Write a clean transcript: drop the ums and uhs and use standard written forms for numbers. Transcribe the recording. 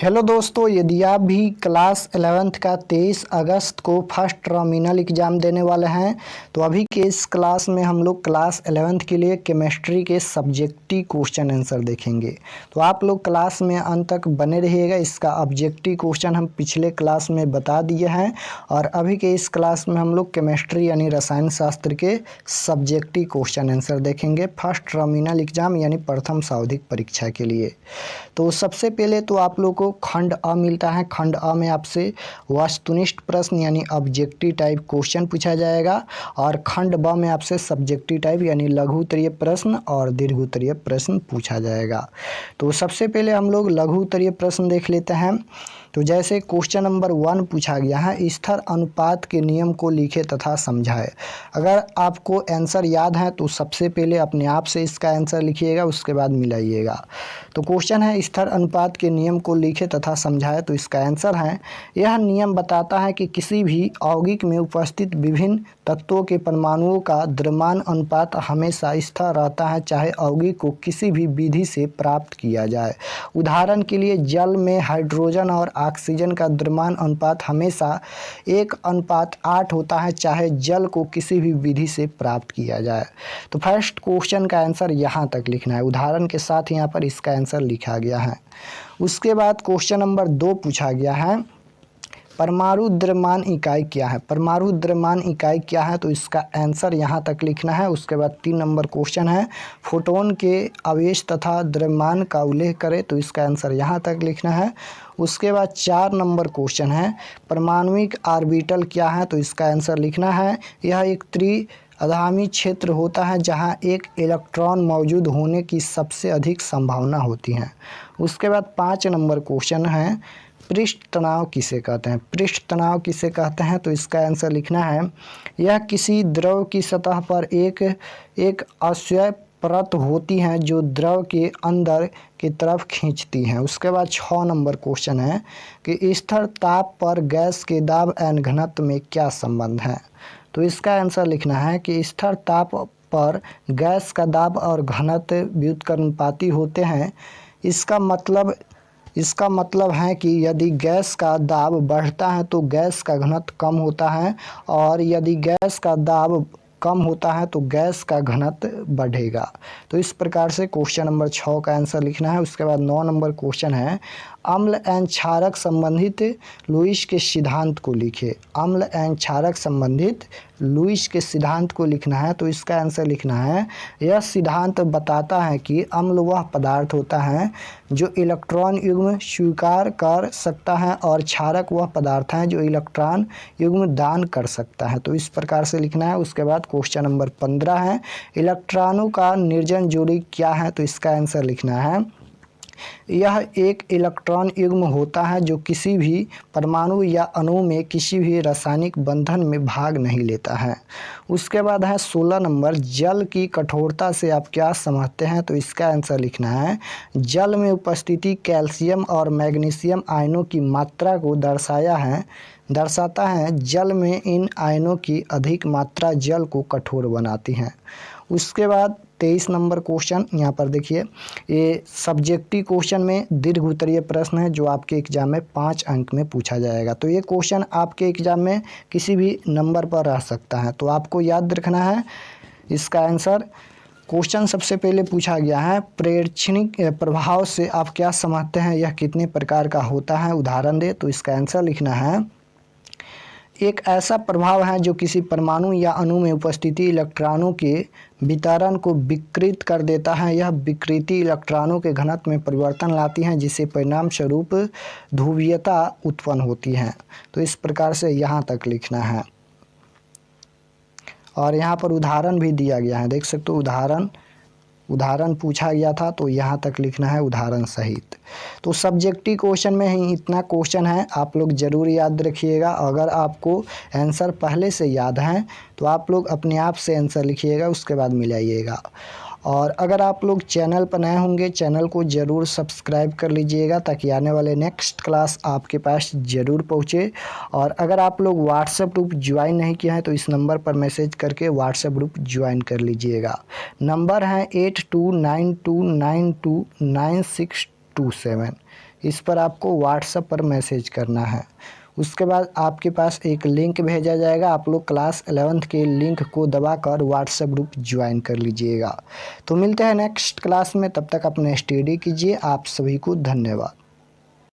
Hello दोस्तों, यदि आप भी क्लास 11th का 23 अगस्त को फर्स्ट टर्मिनल एग्ज़ाम देने वाले हैं तो अभी के इस क्लास में हम लोग क्लास 11th के लिए केमिस्ट्री के सब्जेक्टिव क्वेश्चन आंसर देखेंगे। तो आप लोग क्लास में अंत तक बने रहिएगा। इसका ऑब्जेक्टिव क्वेश्चन हम पिछले क्लास में बता दिए हैं और अभी के इस क्लास में हम लोग केमिस्ट्री यानी रसायन शास्त्र के सब्जेक्टिव क्वेश्चन आंसर देखेंगे फर्स्ट टर्मिनल एग्ज़ाम यानी प्रथम सांविधिक परीक्षा के लिए। तो सबसे पहले तो आप लोग को खंड अ मिलता है। खंड अ में आपसे वस्तुनिष्ठ प्रश्न यानी ऑब्जेक्टिव टाइप क्वेश्चन पूछा जाएगा और खंड ब में आपसे सब्जेक्टिव टाइप यानी लघु उत्तरीय प्रश्न और दीर्घ उत्तरीय प्रश्न पूछा जाएगा। तो सबसे पहले हम लोग लघु उत्तरीय प्रश्न देख लेते हैं। तो जैसे क्वेश्चन नंबर 1 पूछा गया है, स्थिर अनुपात के नियम को लिखे तथा समझाए। अगर आपको आंसर याद है तो सबसे पहले अपने आप से इसका आंसर लिखिएगा, उसके बाद मिलाइएगा। तो क्वेश्चन है स्थिर अनुपात के नियम को लिखे तथा समझाए। तो इसका आंसर है, यह नियम बताता है कि किसी भी यौगिक में उपस्थित विभिन्न तत्वों के परमाणुओं का द्रव्यमान अनुपात हमेशा स्थिर रहता है, चाहे यौगिक को किसी भी विधि से प्राप्त किया जाए। उदाहरण के लिए जल में हाइड्रोजन और ऑक्सीजन का द्रव्यमान अनुपात हमेशा 1:8 होता है, चाहे जल को किसी भी विधि से प्राप्त किया जाए। तो फर्स्ट क्वेश्चन का आंसर यहाँ तक लिखना है, उदाहरण के साथ यहाँ पर इसका आंसर लिखा गया है। उसके बाद क्वेश्चन नंबर 2 पूछा गया है, परमाणु द्रव्यमान इकाई क्या है। परमाणु द्रव्यमान इकाई क्या है, तो इसका आंसर यहाँ तक लिखना है। उसके बाद 3 नंबर क्वेश्चन है, फोटोन के आवेश तथा द्रव्यमान का उल्लेख करें। तो इसका आंसर यहाँ तक लिखना है। उसके बाद 4 नंबर क्वेश्चन है, परमाणुविक ऑर्बिटल क्या है। तो इसका आंसर लिखना है, यह एक त्रिआयामी क्षेत्र होता है जहाँ एक इलेक्ट्रॉन मौजूद होने की सबसे अधिक संभावना होती है। उसके बाद 5 नंबर क्वेश्चन है, पृष्ठ तनाव किसे कहते हैं। पृष्ठ तनाव किसे कहते हैं, तो इसका आंसर लिखना है, यह किसी द्रव की सतह पर एक अक्षय परत होती है जो द्रव के अंदर की तरफ खींचती है। उसके बाद 6 नंबर क्वेश्चन है कि स्थिर ताप पर गैस के दाब एवं घनत्व में क्या संबंध है। तो इसका आंसर लिखना है कि स्थिर ताप पर गैस का दाब और घनत्व व्युत्क्रमानुपाती होते हैं। इसका मतलब है कि यदि गैस का दाब बढ़ता है तो गैस का घनत्व कम होता है और यदि गैस का दाब कम होता है तो गैस का घनत्व बढ़ेगा। तो इस प्रकार से क्वेश्चन नंबर 6 का आंसर लिखना है। उसके बाद 9 नंबर क्वेश्चन है, अम्ल एवं क्षारक संबंधित लुईस के सिद्धांत को लिखे। अम्ल एवं क्षारक संबंधित लुईस के सिद्धांत को लिखना है। तो इसका आंसर लिखना है, यह सिद्धांत बताता है कि अम्ल वह पदार्थ होता है जो इलेक्ट्रॉन युग्म स्वीकार कर सकता है और क्षारक वह पदार्थ है जो इलेक्ट्रॉन युग्म दान कर सकता है। तो इस प्रकार से लिखना है। उसके बाद क्वेश्चन नंबर 15 है, इलेक्ट्रॉनों का निर्जन जोड़ी क्या है। तो इसका आंसर लिखना है, यह एक इलेक्ट्रॉन युग्म होता है जो किसी भी परमाणु या अणु में किसी भी रासायनिक बंधन में भाग नहीं लेता है। उसके बाद है 16 नंबर, जल की कठोरता से आप क्या समझते हैं। तो इसका आंसर लिखना है, जल में उपस्थिति कैल्शियम और मैग्नीशियम आयनों की मात्रा को दर्शाता है। जल में इन आयनों की अधिक मात्रा जल को कठोर बनाती है। उसके बाद 23 नंबर क्वेश्चन यहाँ पर देखिए, ये सब्जेक्टिव क्वेश्चन में दीर्घ उत्तरीय प्रश्न है जो आपके एग्जाम में 5 अंक में पूछा जाएगा। तो ये क्वेश्चन आपके एग्जाम में किसी भी नंबर पर रह सकता है, तो आपको याद रखना है इसका आंसर। क्वेश्चन सबसे पहले पूछा गया है, प्रेक्षणिक प्रभाव से आप क्या समझते हैं, यह कितने प्रकार का होता है, उदाहरण दे। तो इसका आंसर लिखना है, एक ऐसा प्रभाव है जो किसी परमाणु या अणु में उपस्थिति इलेक्ट्रॉनों के वितरण को विकृत कर देता है। यह विकृति इलेक्ट्रॉनों के घनत्व में परिवर्तन लाती है जिससे परिणाम स्वरूप ध्रुवीयता उत्पन्न होती है। तो इस प्रकार से यहाँ तक लिखना है और यहाँ पर उदाहरण भी दिया गया है, देख सकते हो उदाहरण पूछा गया था तो यहाँ तक लिखना है उदाहरण सहित। तो सब्जेक्टिव क्वेश्चन में ही इतना क्वेश्चन है, आप लोग ज़रूर याद रखिएगा। अगर आपको आंसर पहले से याद है तो आप लोग अपने आप से आंसर लिखिएगा, उसके बाद मिलाइएगा। और अगर आप लोग चैनल पर नए होंगे, चैनल को ज़रूर सब्सक्राइब कर लीजिएगा ताकि आने वाले नेक्स्ट क्लास आपके पास ज़रूर पहुँचे। और अगर आप लोग व्हाट्सएप ग्रुप ज्वाइन नहीं किया है तो इस नंबर पर मैसेज करके व्हाट्सएप ग्रुप ज्वाइन कर लीजिएगा। नंबर है 82929296 6727। इस पर आपको व्हाट्सएप पर मैसेज करना है। उसके बाद आपके पास एक लिंक भेजा जाएगा, आप लोग क्लास 11th के लिंक को दबाकर व्हाट्सएप ग्रुप ज्वाइन कर लीजिएगा। तो मिलते हैं नेक्स्ट क्लास में, तब तक अपने स्टडी कीजिए। आप सभी को धन्यवाद।